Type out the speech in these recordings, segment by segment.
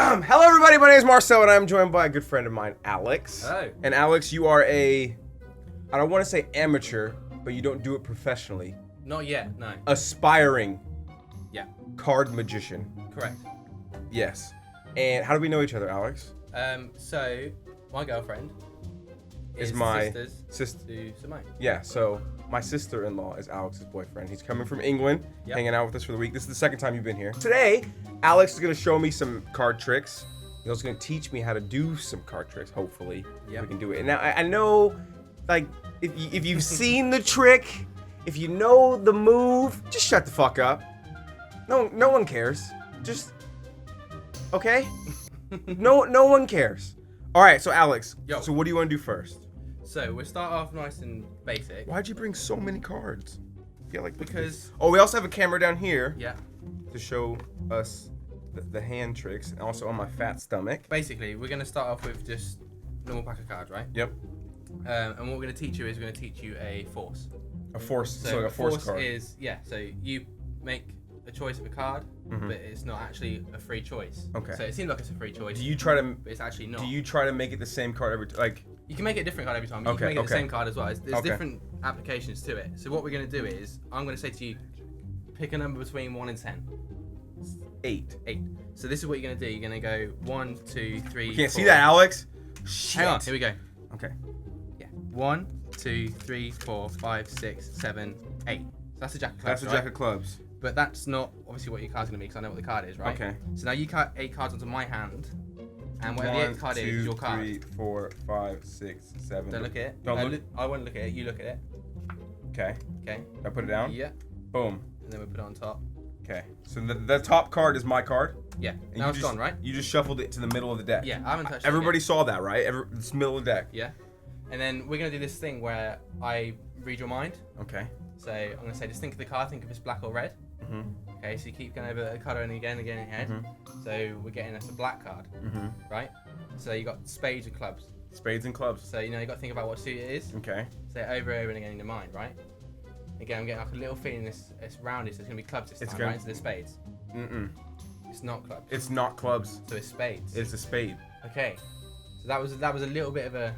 Hello, everybody. My name is Marcel, and I'm joined by a good friend of mine, Alex. Hello. And Alex, you are I don't want to say amateur, but you don't do it professionally. Not yet, no. Aspiring Yeah, card magician. correct. Yes. And how do we know each other, Alex? So my girlfriend Is my sisters sister. to Simone. Yeah, so my sister-in-law is Alex's boyfriend. He's coming from England, Yep. hanging out with us for the week. This is the second time you've been here. Today, Alex is going to show me some card tricks. He's also going to teach me how to do some card tricks, hopefully. Yep. We can do it. Now, I know, like, if you've seen the trick, if you know the move, just shut the fuck up. No one cares. Just, okay? No one cares. All right, so Alex, Yo. so what do you want to do first? So we'll start off nice and basic. Why'd you bring so many cards? I feel like Because we also have a camera down here yeah, to show us the hand tricks, and also on my fat stomach. basically we're gonna start off with just normal pack of cards, right? Yep. And what we're gonna teach you is we're gonna teach you a force. A force. So So, a force card. is so you make a choice of a card, Mhm. but it's not actually a free choice. Okay. So it seems like it's a free choice, Do you try to? but it's actually not. Do you try to make it the same card every like? You can make it a different card every time. You Okay, can make it the okay. same card as well. There's Okay. different applications to it. So what we're going to do is, I'm going to say to you, pick a number between 1 and 10. 8. 8. So this is what you're going to do. You're going to go 1, 2, 3, You can't see 4. that, Alex. Shit. Hang on, here we go. Okay. Yeah. 1, 2, 3, 4, 5, 6, 7, 8. So that's a jack of clubs, That's a right? jack of clubs. But that's not obviously what your card's going to be, because I know what the card is, right? Okay. So now you cut 8 cards onto my hand, and whatever the 8th card is your card. 1, 2, 3, 4, 5, 6, 7. Don't look at it. Don't look. I won't look at it. You look at it. Okay. Okay. I put it down. Yeah. Boom. And then we put it on top. Okay. So the top card is my card. Yeah. And Now you it's just, gone, right? You just shuffled it to the middle of the deck. Yeah, I haven't touched it Everybody yet. saw that, right? It's middle of the deck. Yeah. And then we're going to do this thing where I read your mind. Okay. So I'm going to say, just think of the card, think if it's black or red. Mhm. Okay, so you keep going over the colour and again in your head. Mhm. So we're getting us a black card, Mhm. right? So you got spades and clubs. Spades and clubs. So you got to think about what suit it is. Okay. Say it over and over and again in your mind, right? Again, I'm getting like a little feeling it's rounded, so it's going to be clubs this It's time, gonna- right? Instead of spades. Mm-mm. It's not clubs. It's not clubs. So it's spades. It's a spade. Okay. So that was a little bit of a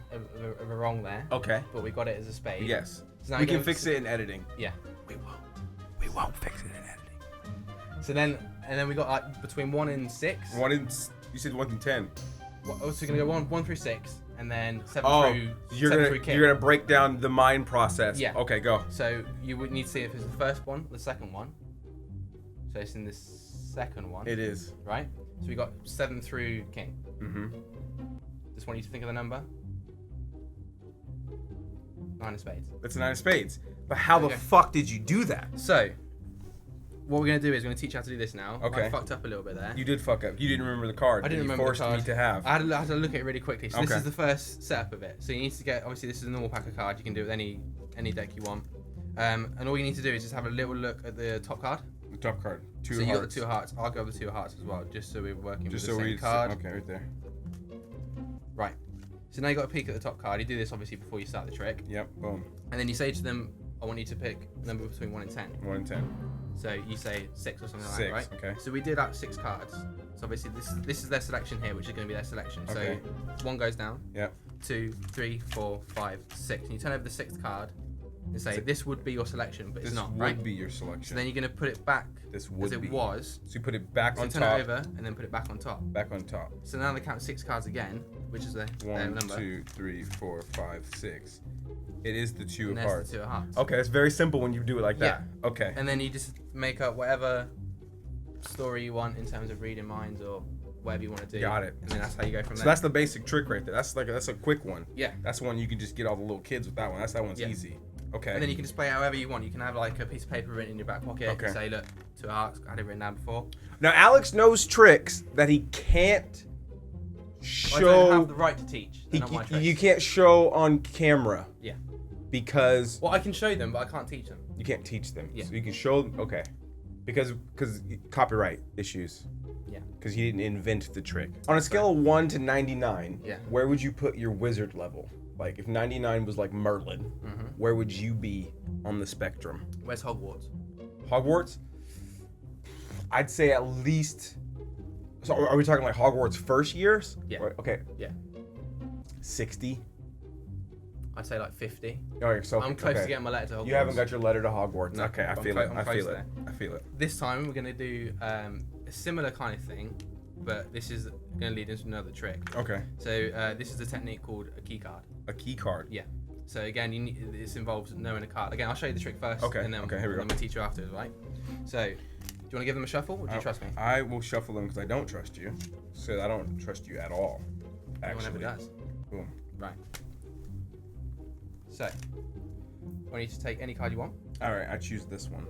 wrong there, Okay. but we got it as a spade. Yes. So now We you're can gonna- fix it in editing. Yeah. We won't. We won't fix it in editing. So then we got like between 1 and 6. You said 1 through 10. Oh, so we're gonna go 1 through 6, and then 7 you're through king. gonna break down the mind process. Yeah. Okay, go. So you would need to see if it's the first one, the second one. So it's in the second one, It is. right? So we got 7 through king. Mm-hmm. Just want you to think of the number. 9 of spades. It's a 9 of spades. But how Okay. the fuck did you do that? So what we're gonna do is we're gonna teach you how to do this now. Okay. I fucked up a little bit there. You did fuck up. You didn't remember the card. I didn't that remember you forced the card. me to have. I had to look at it really quickly. So this Okay. is the first setup of it. So you need to get, obviously this is a normal pack of cards. You can do it with any deck you want. And all you need to do is just have a little look at the top card. The top card. Two So hearts. you got the 2 of hearts. I'll go with the 2 of hearts as well, just so we're working Just with so the same we card. Okay, right there. Right. So now you got a peek at the top card. You do this obviously before you start the trick. Yep. Boom. And then you say to them, I want you to pick a number between 1 and 10. 1 and 10. So you say 6 or something like 6. that, right? Okay. So we did out 6 cards. So obviously this is their selection here, which is going to be their selection. Okay. So 1 goes down. Yep. 2, 3, 4, 5, 6. And you turn over the 6th card and say, this would be your selection, but This it's not, would right? be your selection. So then you're going to put it back This would as be. it was. So you put it back So on turn top. it over and then put it back on top. Back on top. So now they count 6 cards again, which is their 1, number. 2, 3, 4, 5, 6. It is the 2 And of there's hearts. the 2 of hearts. Okay, it's very simple when you do it like Yeah. that. Okay. And then you just make up whatever story you want in terms of reading minds or whatever you want to do. Got it. And then that's how you go from So there. that's the basic trick right there. That's a quick one. Yeah. That's one you can just get all the little kids with that one. That one's Yeah. easy. Okay. And then you can display it however you want. You can have like a piece of paper written in your back pocket Okay. and say, look, 2 of hearts, I had it written down before. Now Alex knows tricks that he can't I don't have show. the right to teach. They're not my tricks. You can't show on camera Yeah. because Well, I can show them, but I can't teach them. you can't teach them. Yeah. So you can show. Okay. Because copyright issues. Yeah. Because he didn't invent the trick. On a scale of 1 to 99, Yeah. where would you put your wizard level? Like if 99 was like Merlin, where would you be on the spectrum? Where's Hogwarts? Hogwarts? I'd say at least So are we talking like Hogwarts first years? Yeah. Or- okay. Yeah. 60. I'd say like 50. Oh, so I'm close to getting my letter to Hogwarts. You haven't got your letter to Hogwarts. No, Okay, I I'm feel clo- it. I'm I close feel to it. there. I feel it. This time we're gonna do a similar kind of thing, but this is gonna lead into another trick. Okay. So this is a technique called a key card. A key card. Yeah. So again, this involves knowing a card. Again, I'll show you the trick first. Okay, And then, okay, here we go. and then we'll teach you afterwards, right? So, do you want to give them a shuffle, or do you trust me? I will shuffle them because I don't trust you. So I don't trust you at all. Everyone Actually. ever does. Boom. Right. So, I want you to take any card you want. All right, I choose this one.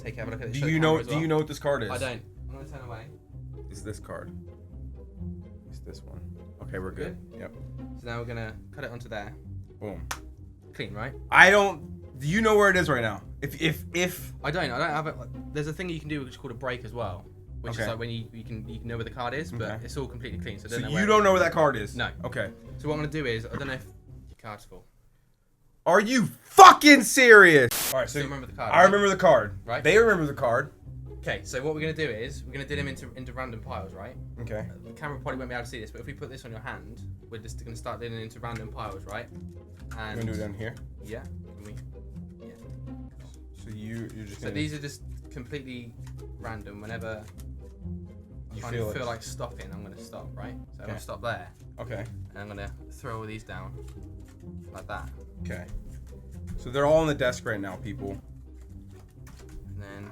Have a look at it. Do show the you know? camera as Do well. you know what this card is? I don't. I'm gonna turn away. It's this card. It's this one. Okay, we're good. Yep. So now we're gonna cut it onto there. Boom. Clean, right? I don't. Do you know where it is right now? If. I don't have it. There's a thing you can do which is called a break as well, which is Okay. like when you can know where the card is, but Okay. it's all completely clean. So, I So don't know you where don't it know where that card is? No. Okay. is. So what I'm gonna do is I don't know if your card's full. Are you fucking serious? All right. So You remember the card? I right? remember the card. Right. They remember the card. Okay, so what we're gonna do is we're gonna do them into random piles, right? Okay. The camera probably won't be able to see this, but if we put this on your hand, we're just gonna start doing it into random piles, right? And I'm gonna do it down here. yeah, can we? Yeah. So you're just So gonna. these are just completely random. Whenever You I feel feel it. like stopping, I'm gonna stop, right? So I'm Okay. gonna stop there, Okay. and I'm gonna throw all these down like that, Okay. So they're all on the desk right now, people. and then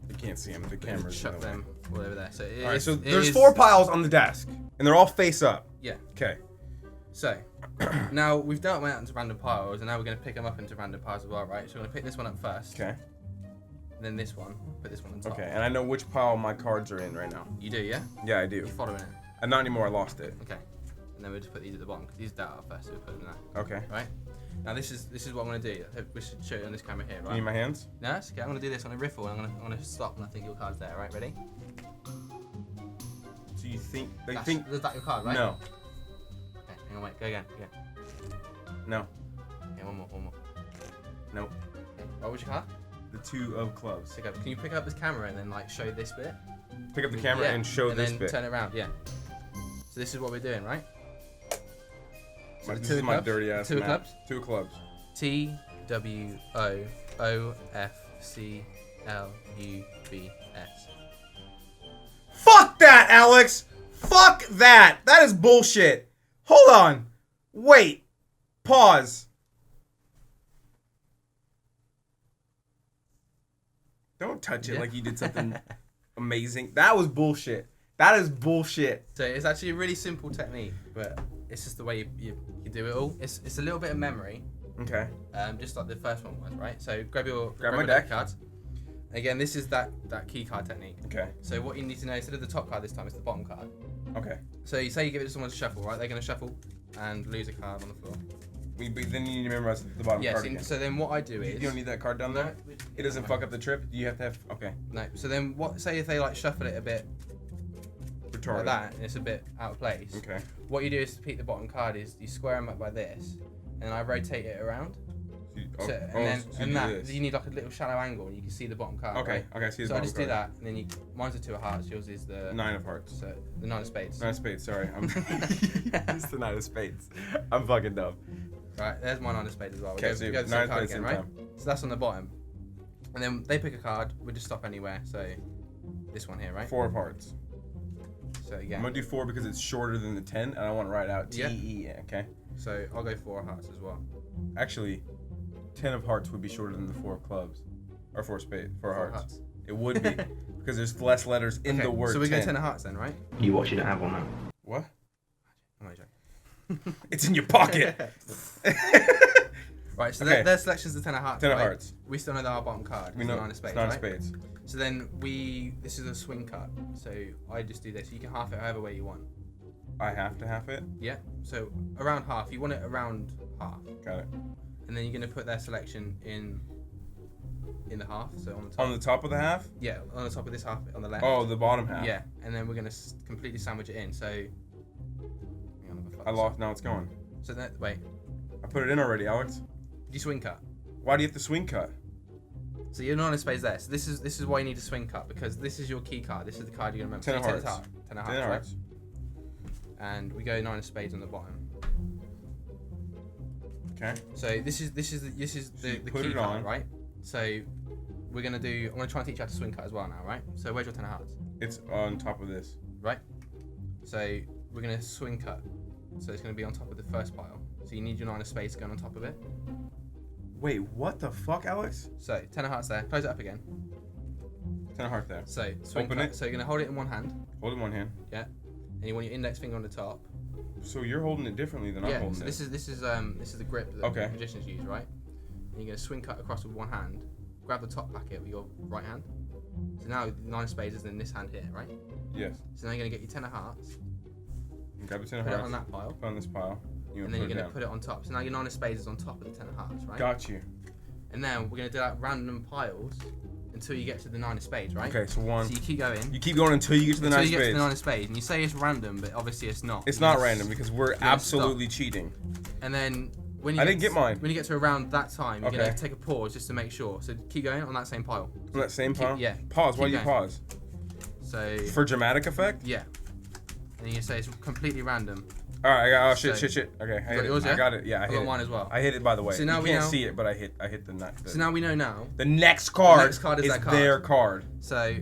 You can't see them. The we're gonna camera's in chuck the way. them all over there. So All right. So there's 4 piles on the desk, and they're all face up. Yeah. Okay. So now we've dealt them out into random piles, and now we're gonna pick them up into random piles as well, right? So we're gonna pick this one up first. Okay. And then this one, put this one on top. Okay. And I know which pile my cards are in right now. You do, yeah? Yeah, I do. You're following it. And not anymore. I lost it. Okay. And then we'll just put these at the bottom because these dealt out first, so we'll put them there. Okay. Right? Now this is what I'm gonna do. We should show it on this camera here, You right? need my hands? No, it's okay. I'm gonna do this on a riffle, and I'm gonna stop when I think your card's there. Right? Ready? So you think they That's, think? is that your card, right? No. Okay. Hang on, wait. Go again. Again. No. Okay. One more. Nope. Okay. What was your card? The 2 of clubs. Pick up. Can you pick up this camera and then like show this bit? Pick up the camera Yeah, and show and this then bit. turn it around. Yeah. So this is what we're doing, right? So the This two is of my clubs? dirty ass Two of map. clubs? 2 of clubs. TWOOFCLUBS. Fuck that, Alex! Fuck that! That is bullshit. Hold on. Wait. Pause. Don't touch it Yeah. like you did something amazing. That was bullshit. That is bullshit. So it's actually a really simple technique, but it's just the way you do it all. It's a little bit of memory, Okay. just like the first one was, right? So grab my your deck. cards. Again, this is that key card technique. Okay. So what you need to know, instead of the top card this time, it's the bottom card. Okay. So you say you give it to someone to shuffle, right? They're going to shuffle and lose a card on the floor. But then you need to memorize the bottom Yes, card again. so then what I do is... You don't need that card down there? It doesn't fuck up the trip? You have to have... Okay. No, so then what? Say if they like shuffle it a bit Retarded. like that, and it's a bit out of place. Okay. What you do is to pick the bottom card is you square them up like this, and I rotate it around. So, you need like a little shallow angle, and you can see the bottom card. Okay, Right? okay, I see the So I bottom just card. do that, and then mine's the 2 of hearts, yours is the 9 of hearts. So the 9 of spades. 9 of spades, sorry. It's the 9 of spades. I'm fucking dumb. Right, there's my 9 of spades as well. Okay, so we go the 9 same of card spades again, same right? time. So that's on the bottom, and then they pick a card. We just stop anywhere. So this one here, right? 4 of hearts. So again. I'm gonna do 4 because it's shorter than the 10, and I want to write out Yeah. T-E, okay? So I'll go 4 of hearts as well. Actually, 10 of hearts would be shorter than the 4 of clubs. Or 4 of spades, 4 of 4 of hearts. hearts. It would be, because there's less letters in Okay, the word so we 10. go 10 of hearts then, right? You watch you don't have one now. What? I'm only joking. It's in your pocket. Right, so Okay. their selection's the 10 of hearts. 10 of right? hearts. We still know that our bottom card We is the know 9 of spades. it's 9 of right? spades. So then this is a swing card. So I just do this. You can half it however way you want. I have to have it. Yeah. So around half. You want it around half, Got it. and then you're gonna put their selection in the half. So on the top. On the top of the half? Yeah, on the top of this half on the left. Oh, the bottom half. Yeah, and then we're gonna completely sandwich it in. So. Hang on, I'm gonna fuck I this lost. up. Now it's gone. So wait. I put it in already, Alex. You swing cut. Why do you have to swing cut? So your 9 of spades there. So this is why you need a swing cut, because this is your key card. This is the card you're gonna remember. 10 of hearts. 10 of hearts. Right? And we go 9 of spades on the bottom. Okay. So this is the key card, right? So we're gonna do. I'm gonna try and teach you how to swing cut as well now, right? So where's your 10 of hearts? It's on top of this. Right. So we're gonna swing cut. So it's gonna be on top of the first pile. So you need your 9 of spades going on top of it. Wait, what the fuck, Alex? So 10 of hearts there. Close it up again. 10 of hearts there. So swing Open cut. it. So you're gonna hold it in one hand. Hold it in one hand. Yeah. And you want your index finger on the top. So you're holding it differently than I'm holding so it. this is the grip that magicians use, right? And you're gonna swing cut across with one hand. Grab the top packet with your right hand. So now the 9 of spades is in this hand here, right? Yes. So now you're gonna get your 10 of hearts. Grab the 10 of put hearts. it on that pile. Put it on this pile. And then you're gonna put it on top. So now your 9 of spades is on top of the 10 of hearts, right? Got you. And then we're gonna do like random piles until you get to the 9 of spades, right? Okay, so one. So you keep going. You keep going until you get to the 9 of spades. Until you get to the 9 of spades, and you say it's random, but obviously it's not. It's not random because we're absolutely cheating. And then when you I didn't get mine. When you get to around that time, you're gonna take a pause just to make sure. So keep going on that same pile. On that same pile? Yeah. Pause. Why do you pause? So. For dramatic effect? Yeah. And you say it's completely random. All right, I got. Oh shit. Okay, I hit yours, it. I got it. Yeah, I hit it. I got mine as well. I hit it, by the way. So now you can't see it, but I hit the nut. So now we know now. The next card, is that card. their card. So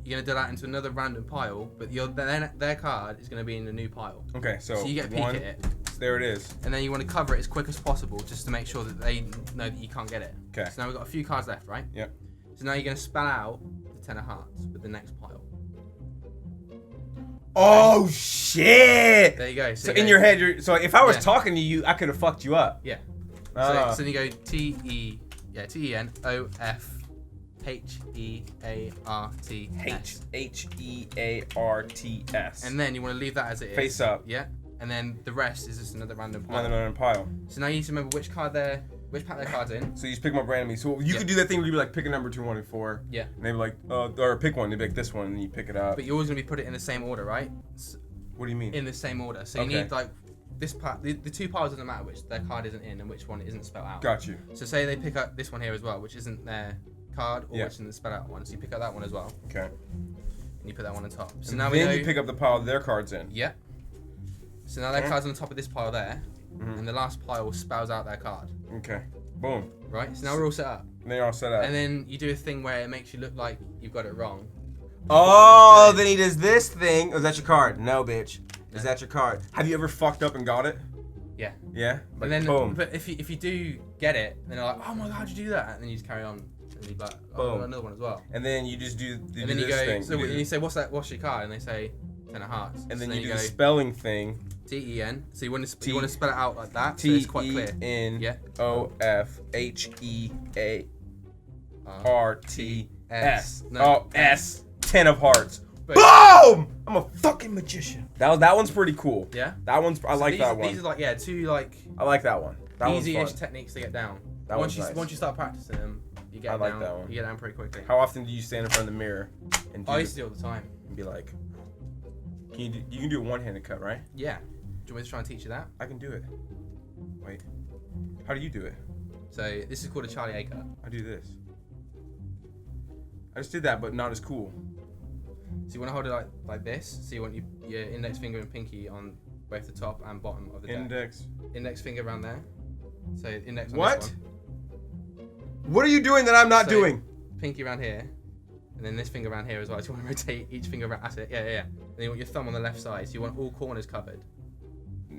you're gonna do that into another random pile, but their card is gonna be in the new pile. Okay, so you get a peek at it. There it is. And then you want to cover it as quick as possible, just to make sure that they know that you can't get it. Okay. So now we've got a few cards left, right? Yep. So now you're gonna spell out the 10 of hearts with the next pile. Oh shit! There you go. So in your head, so if I was talking to you, I could have fucked you up. Yeah. So then you go T-E-N-O-F-H-E-A-R-T-S. H-E-A-R-T-S. And then you want to leave that as it is. Face up. Yeah. And then the rest is just another random pile. Another random pile. So now you need to remember which pack their card's in. So you just pick them up randomly. So you could do that thing where you'd be like, pick a number 2, 1, and 4. Yeah. And they'd be like, or pick one. They'd be like, this one, and then you pick it up. But you're always gonna put it in the same order, right? What do you mean? In the same order. So you need like this part. The 2 piles doesn't matter which their card isn't in and which one isn't spelled out. Got you. So say they pick up this one here as well, which isn't their card or which isn't the spelled out one. So you pick up that one as well. Okay. And you put that one on top. So and now then you pick up the pile their cards in. Yeah. So now their card's on the top of this pile there, and the last pile spells out their card. Okay. Boom. Right. So now we're all set up. And then you're all set up. And then you do a thing where it makes you look like you've got it wrong. Oh, then he does this thing. Oh, is that your card? No, bitch. Is that your card? Have you ever fucked up and got it? Yeah. Yeah? Like, and then, boom. But if you do get it, then they're like, oh my god, how'd you do that? And then you just carry on. And you're like, oh, I got another one as well. And then you just do and then you this go, thing. So you say, what's your card? And they say, 10 of hearts. And then so you do go, the spelling thing. T-E-N. So you want to spell it out like that, so it's quite clear. T-E-N-O-F-H-E-A-R-T-S. Oh, S. 10 of hearts. But Boom! I'm a fucking magician. That one's pretty cool. Yeah? I like that one. These are like, 2 like... I like that one. That easy-ish techniques to get down. Once you start practicing them, you get down. That one. You get down pretty quickly. How often do you stand in front of the mirror and do I used to do it all the time. And be like, you can do a one-handed cut, right? Yeah. Do you want me to try and teach you that? I can do it. Wait. How do you do it? So this is called a Charlie A cut. I do this. I just did that, but not as cool. So you want to hold it like this. So you want your index finger and pinky on both the top and bottom of the deck. Index finger around there. So index on this one. What are you doing that I'm not doing? Pinky around here. And then this finger around here as well. So you want to rotate each finger around. That's it. Yeah. And then you want your thumb on the left side. So you want all corners covered.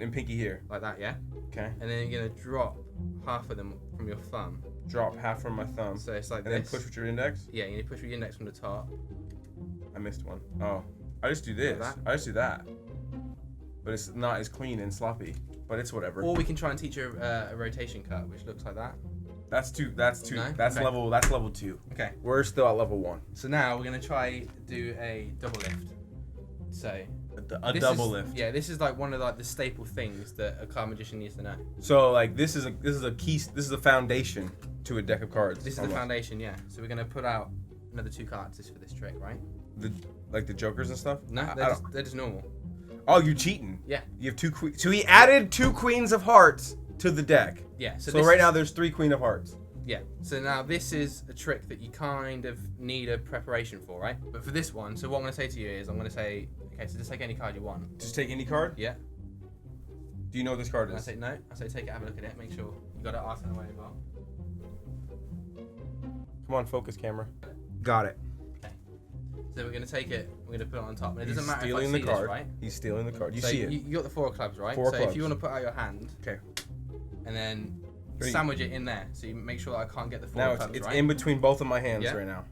And pinky here. Like that, yeah? Okay. And then you're going to drop half of them from your thumb. Drop half from my thumb. So it's like this. And then push with your index? Yeah, you need to push with your index from the top. I missed one. Oh. I just do this. Like I just do that. But it's not as clean and sloppy. But it's whatever. Or we can try and teach you a rotation cut, which looks like that. That's two. No? That's level 2. Okay. We're still at level 1. So now we're gonna try do a double lift. So a double lift. Yeah, this is like one of the staple things that a card magician needs to know. So like this is a key. This is a foundation to a deck of cards. This is the foundation, yeah. So we're gonna put out another 2 cards just for this trick, right? The jokers and stuff. No, they're just normal. Oh, you're cheating. Yeah. You have 2 queens. So he added 2 queens of hearts to the deck. Yeah. So right now there's 3 queen of hearts. Yeah. So now this is a trick that you kind of need a preparation for, right? But for this one, so what I'm going to say to you is I'm going to say, okay, so just take any card you want. Just take any card? Yeah. Do you know what this card is? I say no. I say take it, have a look at it, make sure you got it asked in the way as well. Come on, focus camera. Got it. Okay. So we're going to take it, we're going to put it on top. And it doesn't matter stealing if I the see card. this, right? He's stealing the card. You so see it. You got the 4 of clubs, right? 4 of so clubs. if you want to put out your hand, okay, and then Ready. sandwich it in there, so you make sure that I can't get the 4 now of clubs, it's right? in between both of my hands Yeah. right now.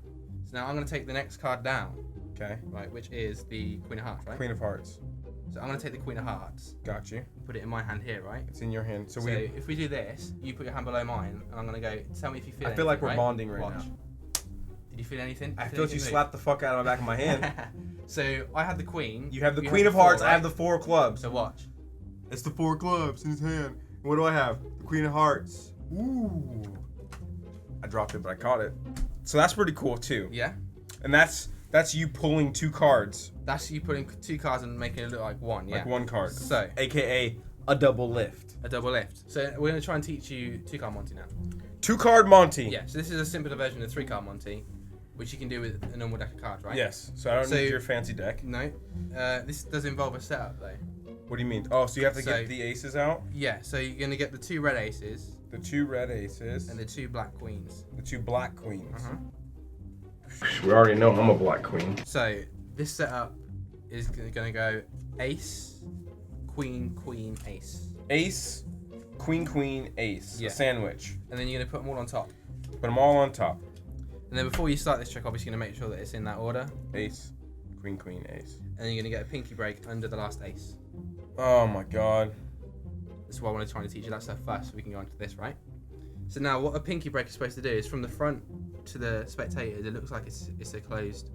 So now I'm going to take the next card down, Okay. right, which is the Queen of Hearts, right? Queen of Hearts. So I'm going to take the Queen of Hearts, Got you. put it in my hand here, right? It's in your hand. So So we. if we do this, you put your hand below mine, and I'm going to go, tell me if you feel I anything, feel like we're right? bonding right Watch. now. Did you feel anything? I feel like you slapped the fuck out of my back of my hand. So I had the Queen. You have the Queen of Hearts. I have the 4 of clubs. So watch. It's the 4 of clubs in his hand. What do I have? The Queen of Hearts. Ooh. I dropped it, but I caught it. So that's pretty cool too. Yeah? And that's you pulling 2 cards. That's you putting 2 cards and making it look like one, yeah? Like 1 card. So, AKA a double lift. a double lift. So we're going to try and teach you 2-card Monty now. 2-card Monty. Yeah, so this is a simpler version of 3-card Monty, which you can do with a normal deck of cards, right? Yes. So I don't need your fancy deck. No. This does involve a setup, though. What do you mean? Oh, so you have to So- get the aces out? Yeah, so you're going to get the 2 red aces The 2 red aces. and the 2 black queens. The 2 black queens. Uh-huh. We already know I'm a black queen. So this setup is going to go ace, queen, queen, ace. Ace, queen, queen, ace. Yeah. A sandwich. And then you're going to put them all on top. Put them all on top. And then before you start this trick, obviously you're going to make sure that it's in that order. Ace, queen, queen, ace. And then you're going to get a pinky break under the last ace. Oh my god. This is what I want to try to teach you that stuff first, so we can go on to this, right? So now what a pinky break is supposed to do is from the front to the spectators, it looks like it's a closed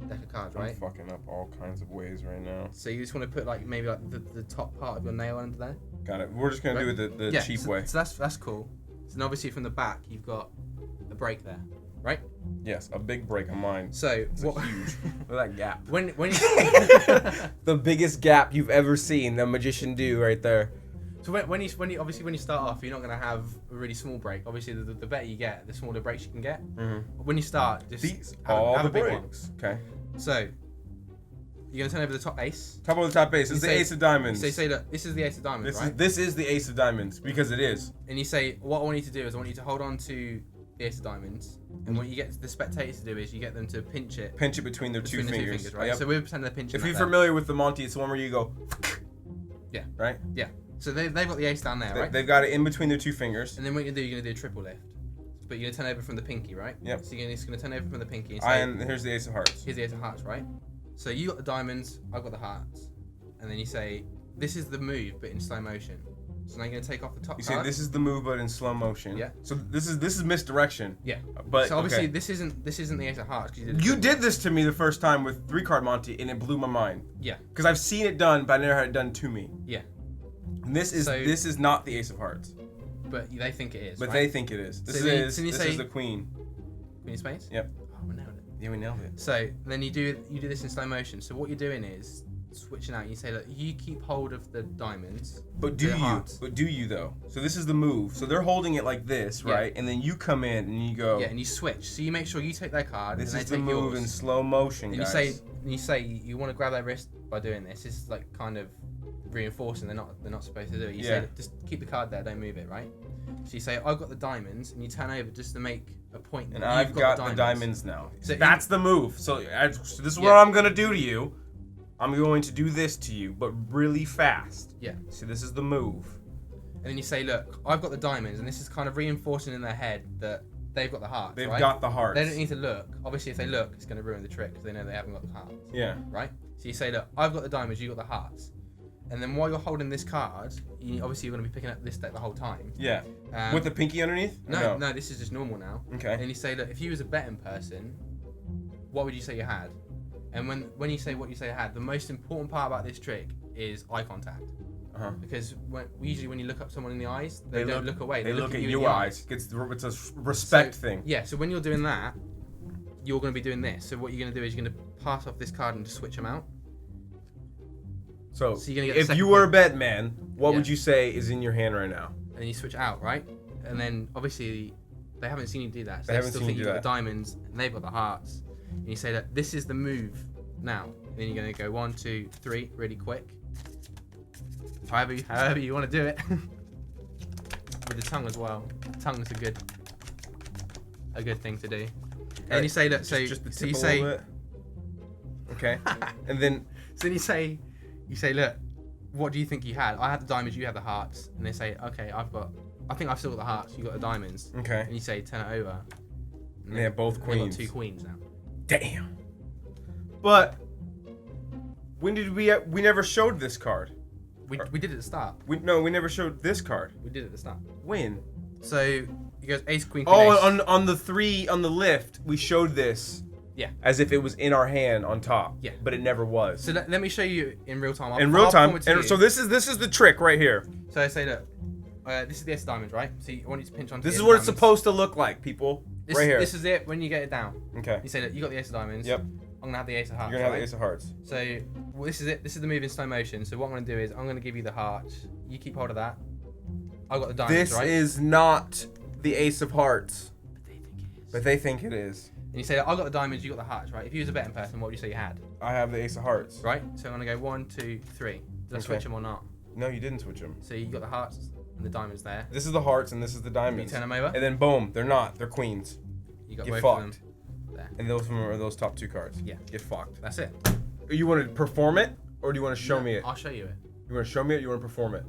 deck of cards, right? I'm fucking up all kinds of ways right now. So you just want to put like maybe like the top part of your nail under there. Got it. We're just gonna Right. do it the cheap way. So that's cool. So then obviously from the back you've got a break there, right? Yes, a big break on mine. So It's what? huge. Look at that gap. when you The biggest gap you've ever seen the magician do right there. so when you obviously when you start off, you're not gonna have a really small break. Obviously the better you get, the smaller breaks you can get. Mm-hmm. When you start, just These have, all have the a big one. breaks. Okay. So you're gonna turn over the top ace. Top of the top ace. This is You the say- ace of diamonds. So you say, look, this is the ace of diamonds, right? This is the ace of diamonds because it is. And you say, what I want you to do is I want you to hold on to the ace of diamonds. And what you get the spectators to do is you get them to pinch it Pinch it between their between two the fingers. 2 fingers, right? Yep. So we're pretending they're pinching. If that you're there. familiar with the Monty, it's the one where you go. Yeah. Right. Yeah. So they've got the ace down there, right? They've got it in between their 2 fingers. And then what you're gonna do a triple lift. But you're gonna turn over from the pinky, right? Yep. So you're just gonna turn over from the pinky and say, And here's the ace of hearts. here's the ace of hearts, right? So you got the diamonds, I've got the hearts. And then you say, this is the move, but in slow motion. So now you're gonna take off the top You card. say this is the move, but in slow motion. Yeah. So this is misdirection. Yeah. But So obviously okay. this isn't the ace of hearts. 'Cause you You did did this to me the first time with 3-card Monty, and it blew my mind. Yeah. Because I've seen it done, but I never had it done to me. Yeah. And this is not the ace of hearts, But they think it is. but right? they think it is. This So then- is so you this say- is the queen. Queen of spades? Yep. Oh, we nailed it. Yeah, we nailed it. So then you do this in slow motion. So what you're doing is switching out. You say, look, you keep hold of the diamonds. But do the you? hearts. But do you though? So this is the move. So they're holding it like this, Yeah. right? And then you come in and you go. Yeah, and you switch. So you make sure you take their card. This and is they the take move yours. in slow motion, And guys. you say you want to grab their wrist by doing this. It's like kind of reinforcing they're not supposed to do it. You Yeah. say just keep the card there, don't move it, right? So you say I've got the diamonds, and you turn over just to make a point. And that I've you've got the diamonds now. So That's the move. So this is what Yeah. I'm gonna do to you. I'm going to do this to you, but really fast. Yeah. See, this is the move. And then you say, look, I've got the diamonds, and this is kind of reinforcing in their head that they've got the hearts. They've right? got the hearts. They don't need to look. Obviously, if they look, it's going to ruin the trick because they know they haven't got the hearts. Yeah. Right? So you say, look, I've got the diamonds, you got the hearts. And then while you're holding this card, obviously you're going to be picking up this deck the whole time. Yeah. With the pinky underneath? Or No, this is just normal now. Okay. And you say, look, if you was a betting person, what would you say you had? And when you say what you say you had, the most important part about this trick is eye contact. Uh-huh. Because usually when you look up someone in the eyes, they don't look away. They look at you in your the eyes. It's a respect thing. Yeah, so when you're doing that, you're going to be doing this. So what you're going to do is you're going to pass off this card and just switch them out. So you're gonna get the if second you were a point. bet man, what Yeah. would you say is in your hand right now? And then you switch out, right? And then obviously they haven't seen you do that. So They haven't still seen think you you've do got the that. diamonds and they've got the hearts. And you say that this is the move now. And then you're gonna go 1, 2, 3, really quick. However you want to do it. With the tongue as well. Tongue's a good thing to do. And you say that. So just the so tip you a say. little bit. Okay. And then So then you say, look, what do you think you had? I had the diamonds, you have the hearts. And they say, okay, I think I've still got the hearts, you got the diamonds. okay. And you say, turn it over. And They have both they've queens. got 2 queens now. Damn. But when did we never showed this card? We did it at the start. We never showed this card. We did it at the start. When? So it goes ace, queen, queen, Oh, ace. on the 3 on the lift, we showed this. Yeah. As if it was in our hand on top. Yeah. But it never was. So let me show you in real time. In real time. perform it to And you. so this is the trick right here. So I say, look, this is the ace of diamonds, right? So I want you to pinch onto This the is ace what of it's diamonds. supposed to look like, people. Right here. This is it when you get it down. Okay. You say, look, you got the ace of diamonds. Yep. I'm gonna have the ace of hearts. You're gonna have right? the ace of hearts. So well, this is it. This is the move in slow motion. So what I'm gonna do is I'm gonna give you the hearts. You keep hold of that. I got the diamonds, This right? is not the ace of hearts. But they think it is. But they think it is. And you say, I got the diamonds. You got the hearts, right? If you was a betting person, what would you say you had? I have the ace of hearts. Right. So I'm gonna go 1, 2, 3. Did I Okay. switch them or not? No, you didn't switch them. So you got the hearts and the diamonds there. This is the hearts and this is the You diamonds. turn them over. And then boom, they're not. They're queens. You got Get both of them. fucked. There. And those are those top 2 cards. Yeah. Get fucked. That's it. You want to perform it or do you want to show me it? I'll show you it. You want to show me it or you want to perform it?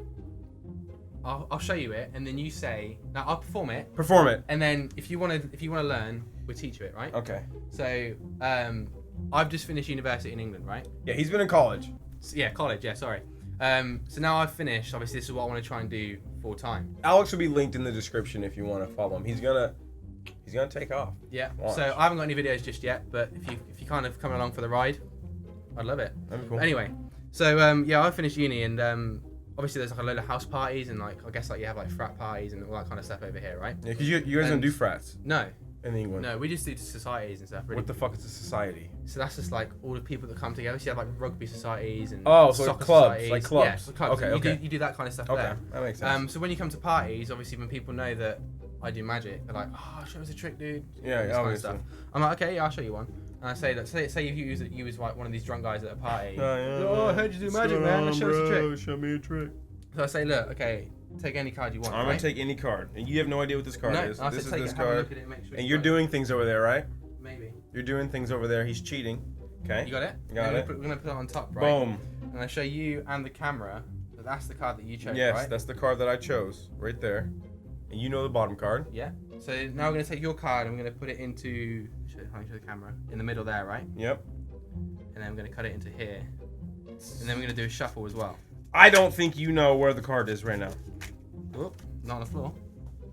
I'll show you it, and then you say. Now I'll perform it, Perform it. and then if you wanna learn, we'll teach you it, right? Okay. So I've just finished university in England, right? Yeah, he's been in college. So, yeah, college. Yeah, sorry. So now I've finished. Obviously, this is what I want to try and do full time. Alex will be linked in the description if you want to follow him. He's gonna take off. Yeah. Watch. So I haven't got any videos just yet, but if you kind of come along for the ride, I'd love it. That'd be cool. But anyway, so yeah, I finished uni, and obviously there's like a load of house parties, and like I guess like you have like frat parties and all that kind of stuff over here, right? Yeah, because you guys don't And- do frats No, in England. no, we just do societies and stuff. Really. What the fuck is a society? So that's just like all the people that come together. So you have like rugby societies and Oh, so soccer clubs, societies. like clubs. Yeah, clubs. Okay, You okay. do, you do that kind of stuff Okay, there. that makes sense. So when you come to parties, obviously when people know that I do magic, they're like, "Oh, show us a trick, dude." Yeah, This kind of obviously. stuff. I'm like, "Okay, yeah, I'll show you one." And I say that, say you was like one of these drunk guys at a party. Oh, I heard you do magic, man. Let's show us a trick. Show me a trick. So I say, look, okay, take any card you want. I'm right? gonna take any card, and you have no idea what this card no, is. I This said is take this it, have a card, look at it, make sure and you you're got doing things over there, right? it. Maybe. You're doing things over there. He's cheating. Okay. You got it? Got it. We're gonna put it on top, right? Boom. And I show you and the camera that that's the card that you chose, Yes, right? that's the card that I chose right there, and you know the bottom card. Yeah. So now we're gonna take your card and we're gonna put it into show the camera in the middle there, right? Yep. And then we're gonna cut it into here, and then we're gonna do a shuffle as well. I don't think you know where the card is right now. Whoop, not on the floor.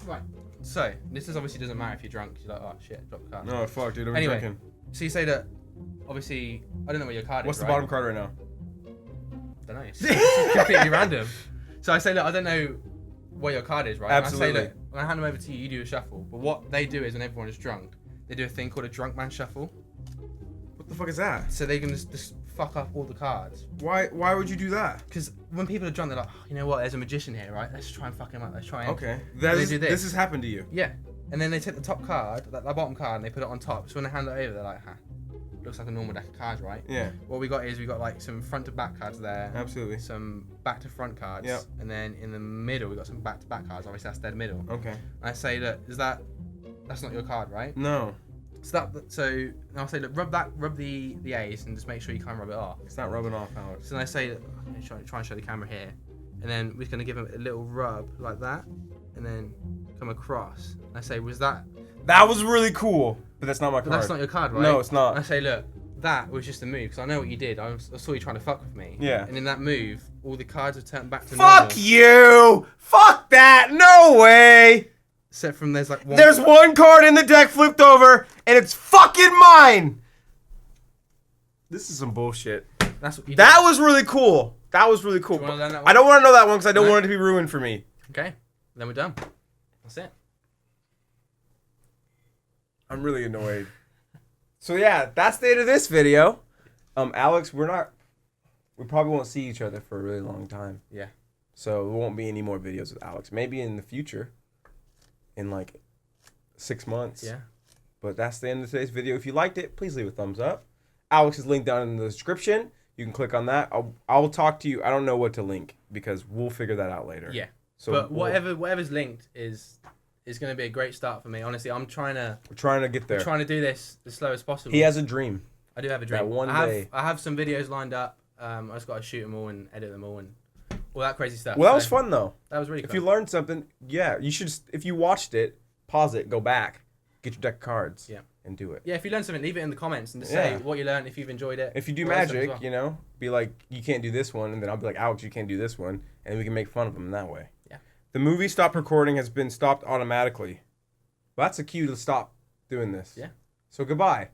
Right. So this is obviously doesn't matter if you're drunk. 'Cause you're like, oh shit, drop the card. No, fuck, dude. I'm Anyway. drinking. So you say that. Obviously, I don't know what your card What's is. the right? bottom card right now? Don't know. It's completely random. So I say, look, I don't know what your card is, right? Absolutely. And I say, look, when I hand them over to you, you do a shuffle. But what they do is when everyone is drunk, they do a thing called a drunk man shuffle. What the fuck is that? So they can just fuck up all the cards. Why would you do that? Because when people are drunk, they're like, oh, you know what? There's a magician here, right? Let's try and fuck him up. Let's try and. Okay. They do This this. has happened to you. Yeah. And then they take the top card, that bottom card, and they put it on top. So when they hand it over, they're like, looks like a normal deck of cards, right? Yeah. What we got is we got like some front to back cards there. Absolutely. Some back to front cards. Yep. And then in the middle, we got some back to back cards. Obviously, that's dead middle. Okay. I say, look, that's not your card, right? No, So I'll say, look, rub the ace and just make sure you can't rub it off. it's not rubbing off, Alex. So then I say, look, I'm gonna try and show the camera here, and then we're just gonna give him a little rub like that, and then come across. And I say, That was really cool, but that's not my But card. that's not your card, right? No, it's not. And I say, look, that was just a move because I know what you did. I saw you trying to fuck with me. Yeah. And in that move, all the cards have turned back to Fuck normal. you! Fuck that! No way! Except from there's like one. There's one card in the deck flipped over, and it's fucking mine! This is some bullshit. That's what you That did. was really cool. That was really cool. Do you wanna learn that I one? don't want to know that one because I don't No? want it to be ruined for me. Okay. Then we're done. That's it. I'm really annoyed. So yeah, that's the end of this video. Alex, we probably won't see each other for a really long time. Yeah. So there won't be any more videos with Alex. Maybe in the future, in like 6 months. Yeah. But that's the end of today's video. If you liked it, please leave a thumbs up. Alex's link down in the description. You can click on that. I'll talk to you. I don't know what to link because we'll figure that out later. Yeah. So but whatever's linked is going to be a great start for me. Honestly, we're trying to get there. We're trying to do this as slow as possible. He has a dream. I do have a dream. That one day. I have some videos lined up. I just got to shoot them all and edit them all and all that crazy stuff. Well, that was fun though. That was really fun. If you learned something, yeah, you should. If you watched it, pause it, go back, get your deck of cards, and do it. Yeah, if you learned something, leave it in the comments and just say what you learned, if you've enjoyed it. If you do magic, you know, be like, you can't do this one, and then I'll be like, Alex, you can't do this one, and we can make fun of them that way. Yeah. The movie stop recording has been stopped automatically. Well, that's a cue to stop doing this. Yeah. So goodbye.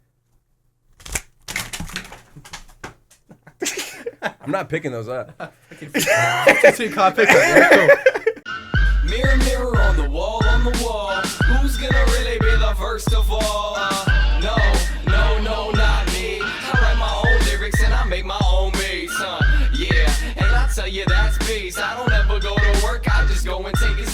I'm not picking those up. 2-card pickup. Yeah, cool. Mirror, mirror on the wall, who's gonna really be the first of all? No, not me. I write my own lyrics and I make my own beats, yeah. And I tell you that's peace. I don't ever go to work, I just go and take it